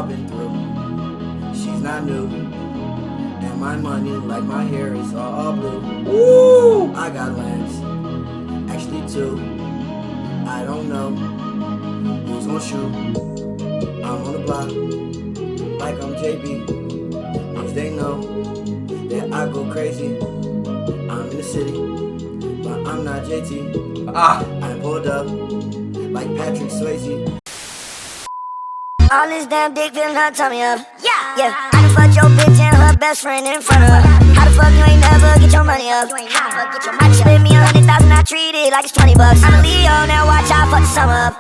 been through. She's not new, and my money, like my hair, is all blue. Ooh. I got lamps, actually two. I don't know who's gonna shoot. I'm on the block, like I'm JB. Cause they know that I go crazy. I'm in the city, but I'm not JT. I pulled up like Patrick Swayze. All this damn dick feeling her tummy up. Yeah. I done fucked your bitch and her best friend in front of her. How the fuck you ain't never get your money up? I just spent me 100,000, I treat it like it's 20 bucks. I'm a Leo, now watch I fuck the summer up.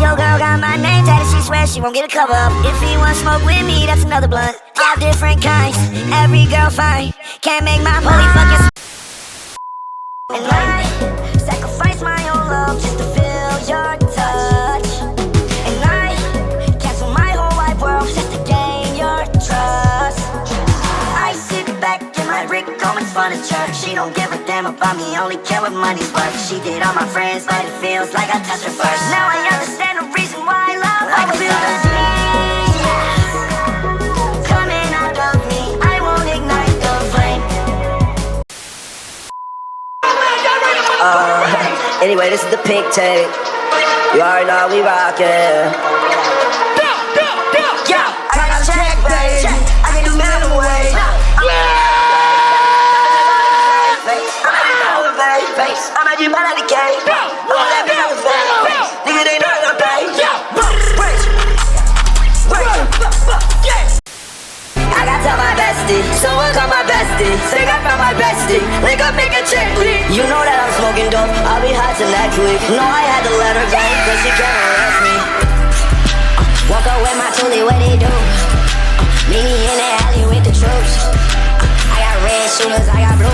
Yo girl got my name tatted, she swears she won't get a cover up. If he want smoke with me, that's another blunt. All different kinds, every girl fine. Can't make my holy fucking and I sacrifice my own love just to feel your touch. And I cancel my whole wide world just to gain your trust. I sit back in my Rick Owens furniture. She don't give a damn about me, only care what money's worth. She did all my friends, but it feels like I touched her first. Now I understand the reason why love always does me. Coming out of me, I won't ignite the flame. Anyway, this is the pink tape. You already know we rockin'. Yeah, I got a check, baby. I can do minimum wage. I'm at you better the cake. All that bills, baby. Nigga, they know I'm paid. I got tell my bestie, someone call my bestie. Think I found my bestie, link up, make a check, please. You know that I'm smoking dope, I'll be hot till next week. No, I had to let her go, cause she can't arrest me. Walk up with my toolie, what they do? Meet me in the alley with the troops. I got red shooters, I got blue.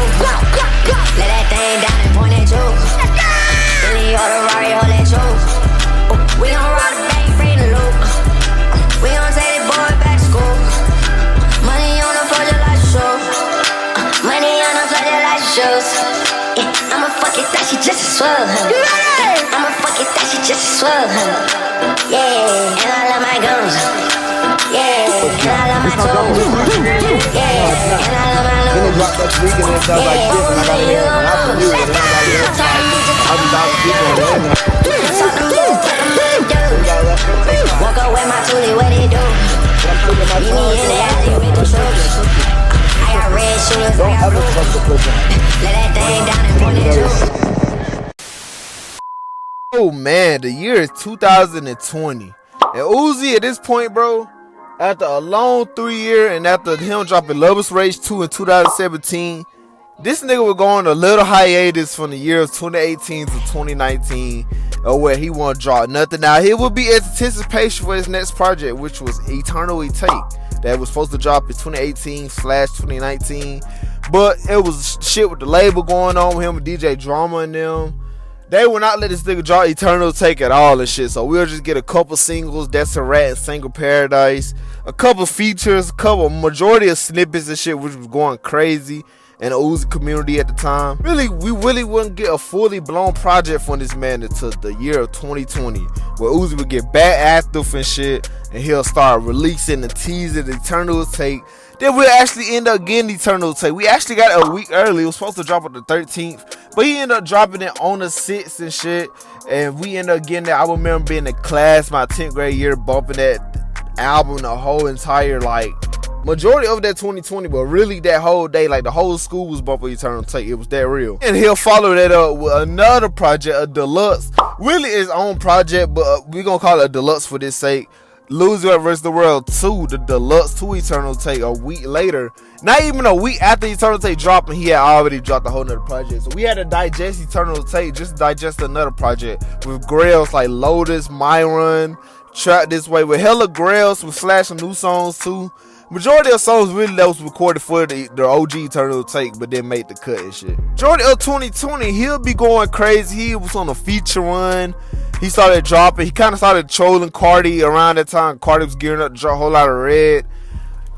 Let that thing down and point at you. Billy or the Rari, hold that you. We gon' rob the bank, bring the loot. We gon' take the boy back to school. Money on the floor just like shoes. Money on the floor just like shoes. Yeah, I'ma fuck it, that she just a swell, huh? I'ma fuck it, that she just a swell, huh? Yeah, and I love my guns. Yeah, and I love my toes. Yeah, and I love my loot. Then they drop that week and it sounds like this, and I gotta hear it. And I can do it, and everybody else I'll be down to people and everything. Walk up with my toolie, what they do? Meet me in the alley with the troops. I got red shooters, I got blue. Let that thing down and point it to. Oh man, the year is 2020. And Uzi at this point, bro, after a long 3 year and after him dropping Lover's Rage 2 in 2017, this nigga was going a little hiatus from the year of 2018 to 2019, where he won't drop nothing. Now, here will be anticipation for his next project, which was Eternally Take, that was supposed to drop in 2018/2019, but it was shit with the label going on with him and DJ Drama and them. They will not let this nigga drop Eternal Take at all and shit. So we'll just get a couple singles, That's a Rat and Single Paradise, a couple features, majority of snippets and shit, which was going crazy in the Uzi community at the time. Really, we really wouldn't get a fully blown project from this man until the year of 2020, where Uzi would get back active and shit, and he'll start releasing the teaser, the Eternal Take. Then we'll actually end up getting Eternal Take. We actually got it a week early. It was supposed to drop on the 13th, but he ended up dropping it on the 6th and shit. And we ended up getting that. I remember being in class my 10th grade year, bumping that album the whole entire, like, majority of that 2020, but really that whole day, like the whole school was bumping Eternal Take. It was that real. And he'll follow that up with another project, a deluxe, really his own project, but we're gonna call it a deluxe for this sake. Lose Vert vs. the World 2, the deluxe to Eternal Take, a week later. Not even a week after Eternal Take dropping, he had already dropped a whole nother project. So we had to digest Eternal Take, just digest another project with grails like Lotus, Myron, Trap This Way, with hella grails, with Slash some new songs too. Majority of songs really that was recorded for the OG Eternal Take, but then made the cut and shit. Majority of 2020, he'll be going crazy. He was on a feature run. He started dropping. He kind of started trolling Cardi around that time. Cardi was gearing up to drop a whole lot of red.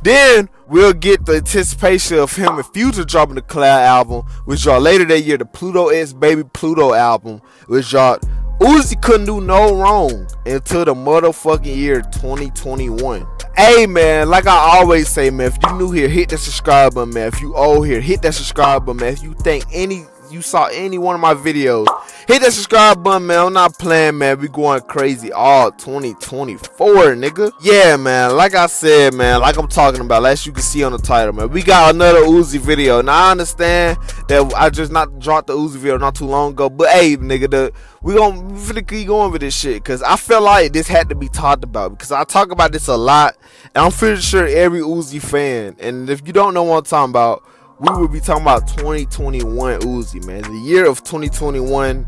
Then we'll get the anticipation of him and Future dropping the Cloud album, which dropped later that year. The Pluto X Baby Pluto album, which dropped. Uzi couldn't do no wrong until the motherfucking year 2021. Hey man, like I always say, man, if you new here, hit that subscribe button, man. If you old here, hit that subscribe button, man. If you saw any one of my videos, hit that subscribe button, man. I'm not playing, man. We going crazy all 2024, nigga. Yeah, man. Like I said, man, like I'm talking about, as you can see on the title, man, we got another Uzi video. Now I understand that I just not dropped the Uzi video not too long ago, but hey, nigga, we finna keep going with this shit, because I feel like this had to be talked about, because I talk about this a lot, and I'm pretty sure every Uzi fan, and if you don't know what I'm talking about, we will be talking about 2021 Uzi, man. The year of 2021,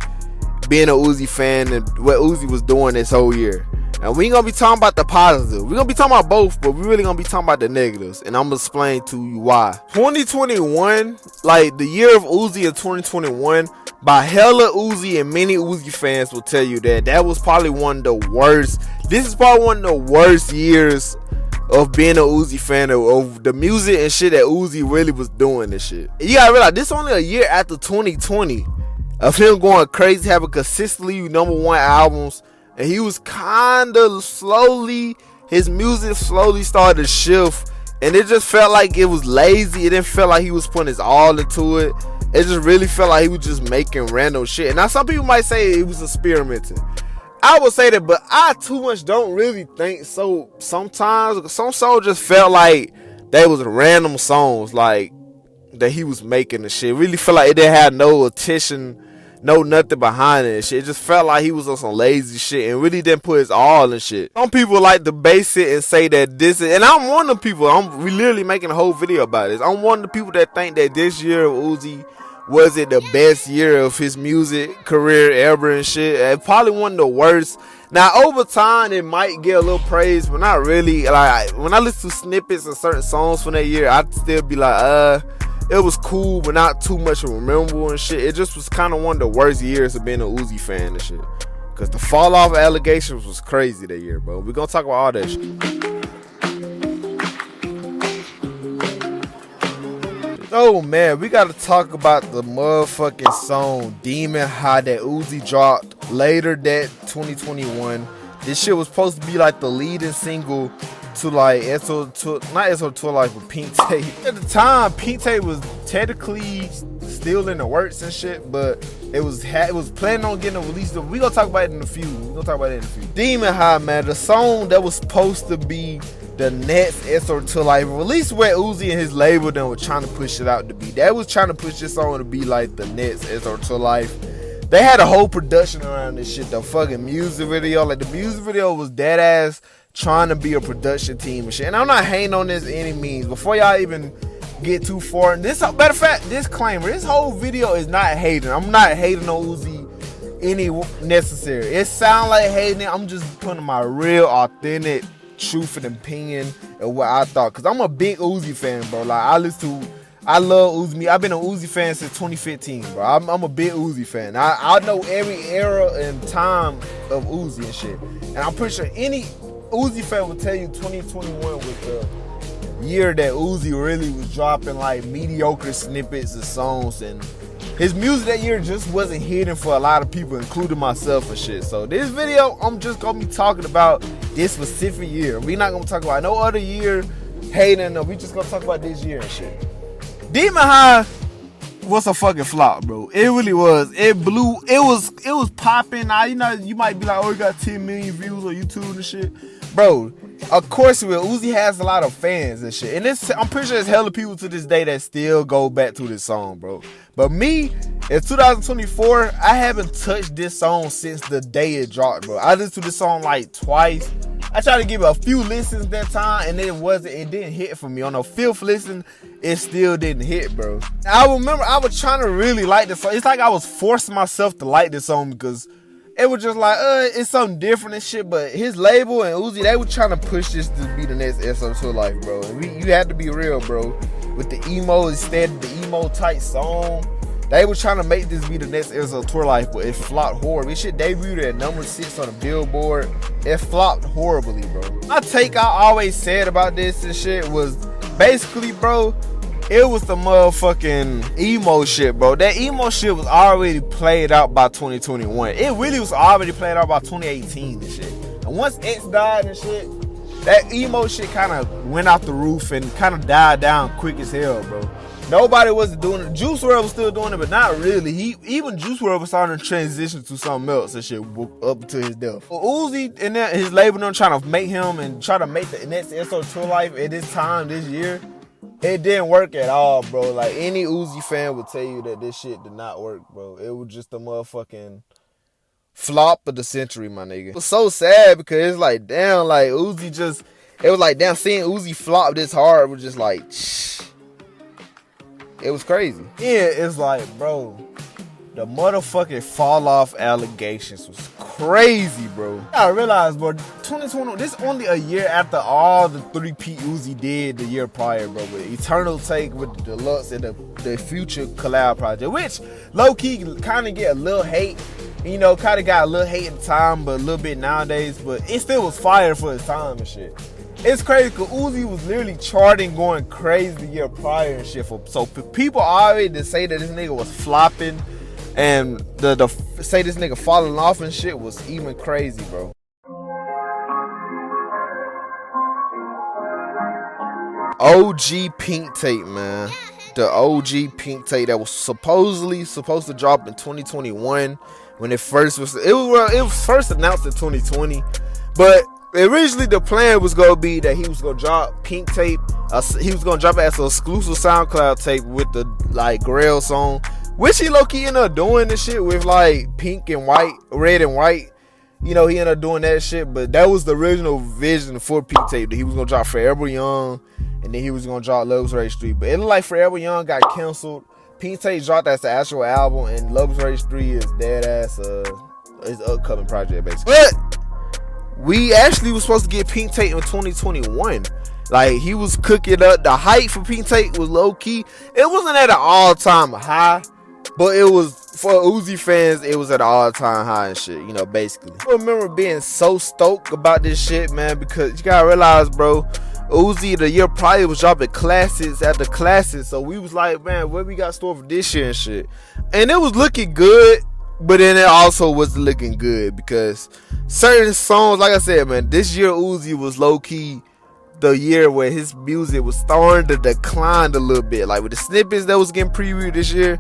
being a Uzi fan and what Uzi was doing this whole year. And we ain't gonna be talking about the positive. We're gonna be talking about both, but we really gonna be talking about the negatives. And I'm gonna explain to you why. 2021, like the year of Uzi in 2021, by hella Uzi and many Uzi fans will tell you that was probably one of the worst. This is probably one of the worst years of being a Uzi fan, of the music and shit that Uzi really was doing this shit. And you gotta realize, this is only a year after 2020 of him going crazy, having consistently #1 albums, and he was kinda slowly, his music slowly started to shift, and it just felt like it was lazy. It didn't feel like he was putting his all into it. It just really felt like he was just making random shit. And now some people might say he was experimenting. I would say that, but I too much don't really think so. Sometimes some songs just felt like they was random songs, like that he was making the shit. Really felt like it didn't have no attention, no nothing behind it and shit. It just felt like he was on some lazy shit and really didn't put his all in shit. Some people like to base it and say that this is, and I'm one of the people, we literally making a whole video about this. I'm one of the people that think that this year of Uzi was it the best year of his music career ever and shit. It probably one of the worst. Now over time it might get a little praise, but not really. Like when I listen to snippets of certain songs from that year, I'd still be like, it was cool, but not too much memorable and shit. It just was kind of one of the worst years of being a Uzi fan and shit. Cause the fall off allegations was crazy that year, bro. We're gonna talk about all that shit. Oh man, we gotta talk about the motherfucking song Demon High that Uzi dropped later that 2021. This shit was supposed to be like the leading single to like not SO2 Life, but Pink Tape. At the time, Pink Tape was technically still in the works and shit, but it was planning on getting a release. We gonna talk about it in a few. Demon High, man, the song that was supposed to be the next SO2 Life, released where Uzi and his label then were trying to push it out to be. They was trying to push this song to be like the next SO2 Life. They had a whole production around this shit. The fucking music video, like the music video was dead ass trying to be a production team and shit. And I'm not hating on this any means. Before y'all even get too far, and this, matter of fact, disclaimer: this whole video is not hating. I'm not hating on Uzi any necessary. It sound like hating it. I'm just putting my real, authentic, truth and opinion of what I thought, because I'm a big Uzi fan, bro. Like I love Uzi. I've been an Uzi fan since 2015, bro. I'm a big Uzi fan. I know every era and time of Uzi and shit, and I'm pretty sure any Uzi fan will tell you 2021 was the year that Uzi really was dropping like mediocre snippets of songs, and his music that year just wasn't hitting for a lot of people, including myself and shit. So this video, I'm just gonna be talking about this specific year. We're not gonna talk about no other year hating. No, we just gonna talk about this year and shit. Demon High was a fucking flop, bro. It really was. It blew. It was popping. Now, you know, you might be like, oh, it got 10 million views on YouTube and shit. Bro, of course it will. Uzi has a lot of fans and shit. And I'm pretty sure there's hella people to this day that still go back to this song, bro. But me, in 2024, I haven't touched this song since the day it dropped, bro. I listened to this song like twice. I tried to give it a few listens that time, and it didn't hit for me. On the 5th listen, it still didn't hit, bro. I remember I was trying to really like this song. It's like I was forcing myself to like this song, because it was just like, it's something different and shit. But his label and Uzi, they were trying to push this to be the next SO2 Life, bro. And you had to be real, bro. With the emo, instead the emo type song, they were trying to make this be the next SO2 Life, but it flopped horribly. This shit debuted at number 6 on the Billboard. It flopped horribly, bro. My take I always said about this and shit was basically, bro, it was the motherfucking emo shit, bro. That emo shit was already played out by 2021. It really was already played out by 2018 and shit. And once X died and shit, that emo shit kind of went out the roof and kind of died down quick as hell, bro. Nobody was doing it. Juice WRLD was still doing it, but not really. Even Juice WRLD was starting to transition to something else and shit up to his death. Well, Uzi and his label them trying to make him and try to make the next SO Tour Life at this time this year, it didn't work at all, bro. Like any Uzi fan would tell you that this shit did not work, bro. It was just a motherfucking flop of the century, my nigga. It was so sad because it's like, damn, like Uzi just, it was like, damn, seeing Uzi flop this hard was just like, shh. It was crazy. Yeah, it's like, bro, the motherfucking fall off allegations was crazy, bro. I realized, bro, 2020, this only a year after all the 3P Uzi did the year prior, bro, with Eternal Take with the Deluxe and the Future collab project, which low-key kind of get a little hate, you know, kind of got a little hate at the time, but a little bit nowadays, but it still was fire for its time and shit. It's crazy because Uzi was literally charting going crazy the year prior and shit. So people already to say that this nigga was flopping and the say this nigga falling off and shit was even crazy, bro. OG Pink Tape, man. The OG Pink Tape that was supposedly supposed to drop in 2021 when it was first announced in 2020, but originally the plan was gonna be that he was gonna drop Pink Tape. He was gonna drop it as an exclusive SoundCloud tape with the like Grail song, which he low-key ended up doing this shit with like pink and white, red and white. You know, he ended up doing that shit, but that was the original vision for Pink Tape, that he was gonna drop Forever Young and then he was gonna drop Love's Rage 3. But it looked like Forever Young got canceled. Pink Tape dropped as the actual album, and Love's Rage 3 is dead ass his upcoming project basically. But we actually was supposed to get Pink Tape in 2021. Like, he was cooking up. The hype for Pink Tape was low key. It wasn't at an all-time high, but it was, for Uzi fans, it was at an all-time high and shit, you know, basically. I remember being so stoked about this shit, man, because you gotta realize, bro, Uzi the year prior was dropping classics after classics. So we was like, man, what we got stored for this year and shit? And it was looking good. But then it also wasn't looking good because certain songs, like I said, man, this year Uzi was low-key the year where his music was starting to decline a little bit. Like with the snippets that was getting previewed this year,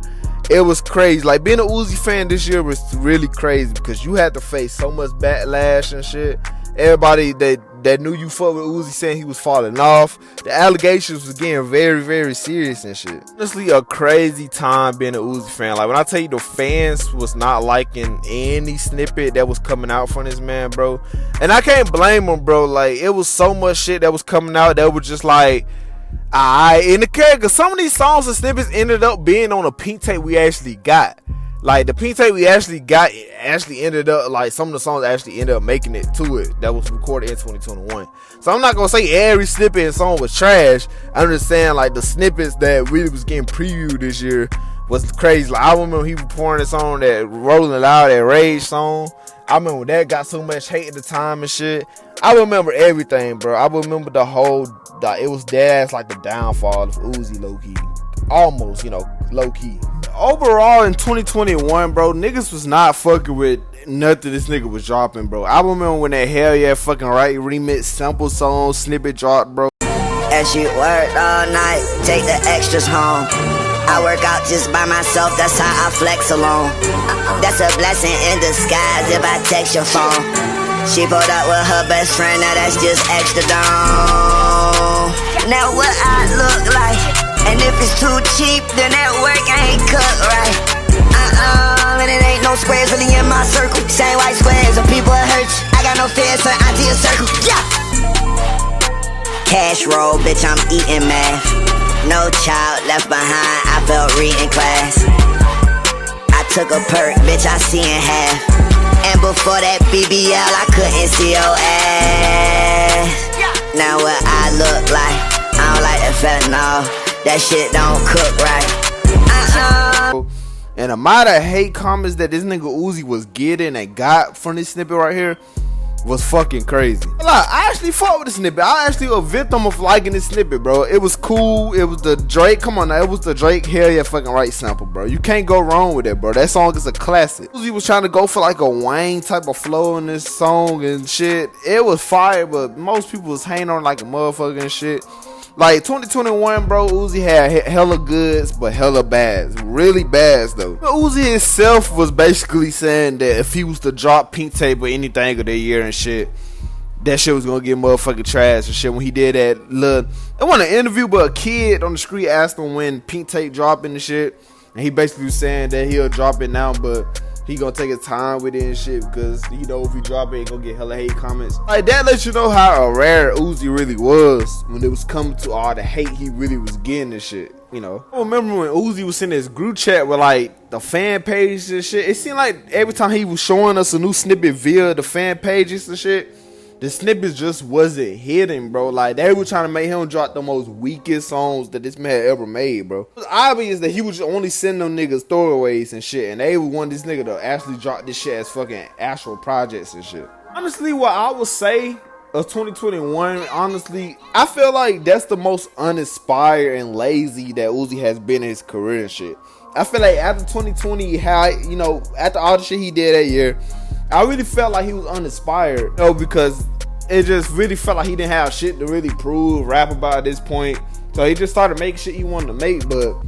it was crazy. Like being an Uzi fan this year was really crazy because you had to face so much backlash and shit. Everybody that knew you fuck with Uzi saying he was falling off. The allegations was getting very, very serious and shit. Honestly, a crazy time being an Uzi fan. Like when I tell you the fans was not liking any snippet that was coming out from this man, bro. And I can't blame him, bro. Like it was so much shit that was coming out that was just like, in the character. Some of these songs and snippets ended up being on a Pink Tape we actually got. Like the Pink Tape we actually got, it actually ended up, like some of the songs actually ended up making it to it that was recorded in 2021. So I'm not gonna say every snippet and song was trash. I'm just saying like the snippets that really was getting previewed this year was crazy. Like I remember he was pouring this song, that Rolling Loud, that Rage song. I remember that got so much hate at the time and shit. I remember everything, bro. I remember the whole, it was dead ass like the downfall of Uzi low-key. Almost, you know, low-key. Overall in 2021, bro, niggas was not fucking with nothing this nigga was dropping, bro. I remember when that Hell Yeah Fucking Right remix sample song snippet dropped, bro. As you work all night, take the extras home. I work out just by myself, that's how I flex alone. That's a blessing in disguise if I text your phone. She pulled up with her best friend, now that's just extra dome. Now what I look like, and if it's too cheap, then that work ain't cooked right. And it ain't no squares really in my circle. Same white squares, and people hurt you. I got no fears, so I see a circle. Yeah. Cash roll, bitch, I'm eating math. No child left behind, I felt reading class. I took a perk, bitch, I see in half. And before that BBL, I couldn't see your ass. Now what I look like, I don't like the fentanyl. That shit don't cook right. And the amount of hate comments that this nigga Uzi was getting and got from this snippet right here was fucking crazy. Like, I actually fought with the snippet. I actually a victim of liking this snippet, bro. It was cool. It was the Drake. Come on now. It was the Drake Hell Yeah Fucking Right sample, bro. You can't go wrong with it, bro. That song is a classic. Uzi was trying to go for like a Wayne type of flow in this song and shit. It was fire, but most people was hanging on like a motherfucker and shit. Like 2021, bro, Uzi had hella goods, but hella bads. Really bads, though. But Uzi himself was basically saying that if he was to drop Pink Tape or anything of the year and shit, that shit was gonna get motherfucking trash and shit. When he did that, look, it wasn't an interview, but a kid on the street asked him when Pink Tape dropping and shit. And he basically was saying that he'll drop it now, but he gonna take his time with it and shit, because you know if he drop it, he gonna get hella hate comments. Like, that lets you know how rare Uzi really was when it was coming to all the hate he really was getting and shit, you know. I remember when Uzi was in his group chat with like the fan pages and shit. It seemed like every time he was showing us a new snippet via the fan pages and shit, the snippets just wasn't hitting, bro. Like, they were trying to make him drop the most weakest songs that this man ever made, bro. It was obvious that he was only sending them niggas throwaways and shit, and they would want this nigga to actually drop this shit as fucking actual projects and shit. Honestly, what I would say of 2021, honestly, I feel like that's the most uninspired and lazy that Uzi has been in his career and shit. I feel like after 2020, you know, after all the shit he did that year, I really felt like he was uninspired, you know, because it just really felt like he didn't have shit to really prove, rap about at this point. So he just started making shit he wanted to make, but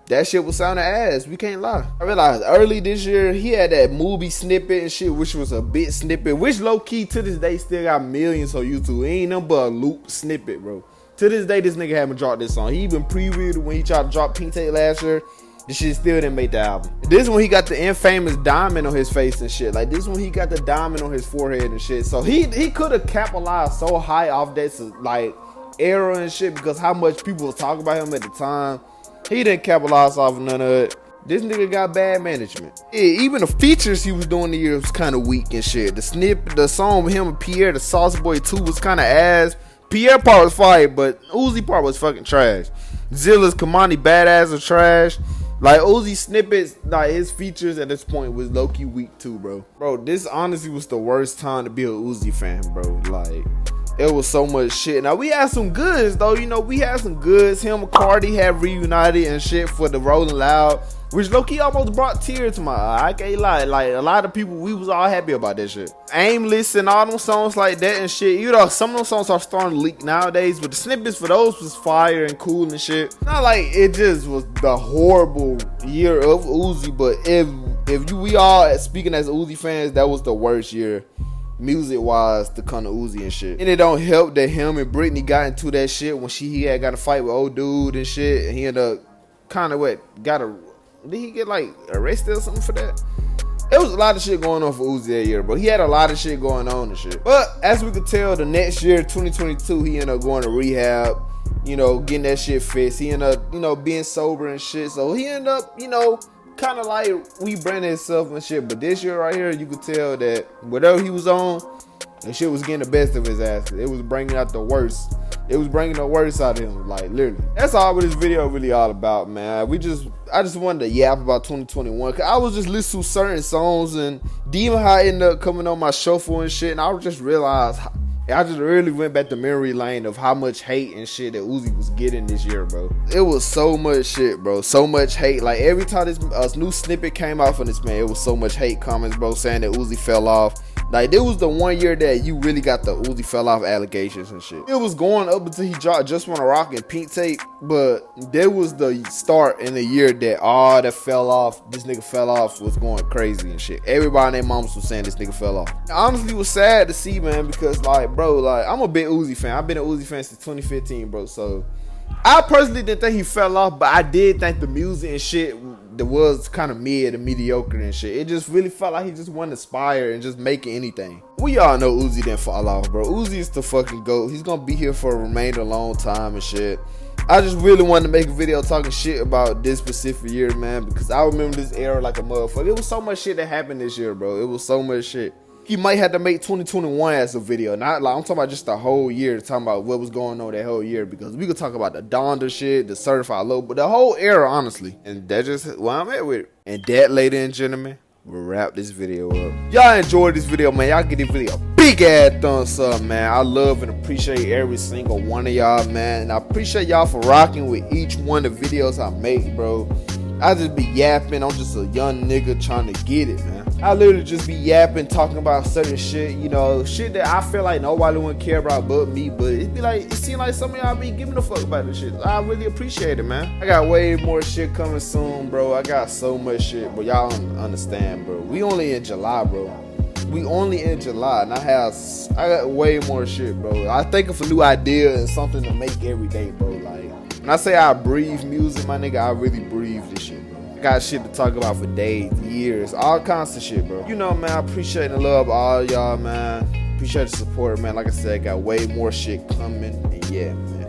that shit was sounding ass. We can't lie. I realized early this year, he had that movie snippet and shit, which was a bit snippet, which low-key to this day still got millions on YouTube. It ain't nothing but a loop snippet, bro. To this day, this nigga haven't dropped this song. He even previewed it when he tried to drop Pink Tape last year. This shit still didn't make the album. This one he got the infamous diamond on his face and shit. Like, this one he got the diamond on his forehead and shit. So he could have capitalized so high off that like era and shit, because how much people was talking about him at the time. He didn't capitalize off of none of it. This nigga got bad management. Yeah, even the features he was doing the year was kind of weak and shit. The song with him and Pierre, the Sauce Boy 2, was kind of ass. Pierre part was fire, but Uzi part was fucking trash. Zilla's Kamani Badass was trash. Like, Uzi snippets, like his features at this point was low-key weak too, bro. Bro, this honestly was the worst time to be a Uzi fan, bro. Like, it was so much shit. Now, we had some goods, though. You know, we had some goods. Him and Cardi had reunited and shit for the Rolling Loud, which low-key almost brought tears to my eye. I can't lie. Like, a lot of people, we was all happy about that shit. Aimless and all them songs like that and shit. You know, some of those songs are starting to leak nowadays, but the snippets for those was fire and cool and shit. Not like it just was the horrible year of Uzi, but if we all, speaking as Uzi fans, that was the worst year music wise to come to Uzi and shit. And it don't help that him and Britney got into that shit when he had got a fight with old dude and shit, and he ended up kind of did he get like arrested or something for that? It was a lot of shit going on for Uzi that year, bro. He had a lot of shit going on and shit. But as we could tell, the next year, 2022, he ended up going to rehab, you know, getting that shit fixed. He ended up, you know, being sober and shit. So he ended up, you know, kind of like rebranding himself and shit. But this year right here, you could tell that whatever he was on, that shit was getting the best of his ass. It was bringing out the worst. It was bringing the worst out of him, like, literally. That's all what this video really all about, man. I just wanted to yap about 2021, cause I was just listening to certain songs, and even how I ended up coming on my shuffle and shit, and I just realized, I just really went back to memory lane of how much hate and shit that Uzi was getting this year, bro. It was so much shit, bro. So much hate. Like, every time this new snippet came out from this man, it was so much hate comments, bro, saying that Uzi fell off. Like, it was the one year that you really got the Uzi fell off allegations and shit. It was going up until he dropped Just Wanna Rock and Pink Tape, but there was the start in the year that all that fell off, this nigga fell off, was going crazy and shit. Everybody and their moms was saying this nigga fell off. Honestly, it was sad to see, man, because, like, bro, like, I'm a big Uzi fan. I've been an Uzi fan since 2015, bro, so I personally didn't think he fell off, but I did think the music and shit that was kind of mid and mediocre and shit. It just really felt like he just wasn't inspired and just making anything. We all know Uzi didn't fall off, bro. Uzi is the fucking GOAT. He's gonna be here for a remainder long time and shit. I just really wanted to make a video talking shit about this specific year, man, because I remember this era like a motherfucker. It was so much shit that happened this year, bro. It was so much shit. He might have to make 2021 as a video. Not like, I'm talking about just the whole year, talking about what was going on that whole year, because we could talk about the Donda shit, the certified low, but the whole era, honestly. And that's just where I'm at with it. And that, ladies and gentlemen, we'll wrap this video up. Y'all enjoyed this video, man. Y'all give this video a big ass thumbs up, man. I love and appreciate every single one of y'all, man. And I appreciate y'all for rocking with each one of the videos I make, bro. I just be yapping. I'm just a young nigga trying to get it, man. I literally just be yapping, talking about certain shit, you know, shit that I feel like nobody wouldn't care about but me. But it be like, it seems like some of y'all be giving a fuck about this shit. I really appreciate it, man. I got way more shit coming soon, bro. I got so much shit, but y'all don't understand, bro. We only in July, bro. We only in July, and I got way more shit, bro. I think of a new idea and something to make every day, bro. Like, when I say I breathe music, my nigga, I really breathe this shit, bro. I got shit to talk about for days, years, all kinds of shit, bro. You know, man, I appreciate and love all y'all, man. Appreciate the support, man. Like I said, I got way more shit coming, and yeah, man.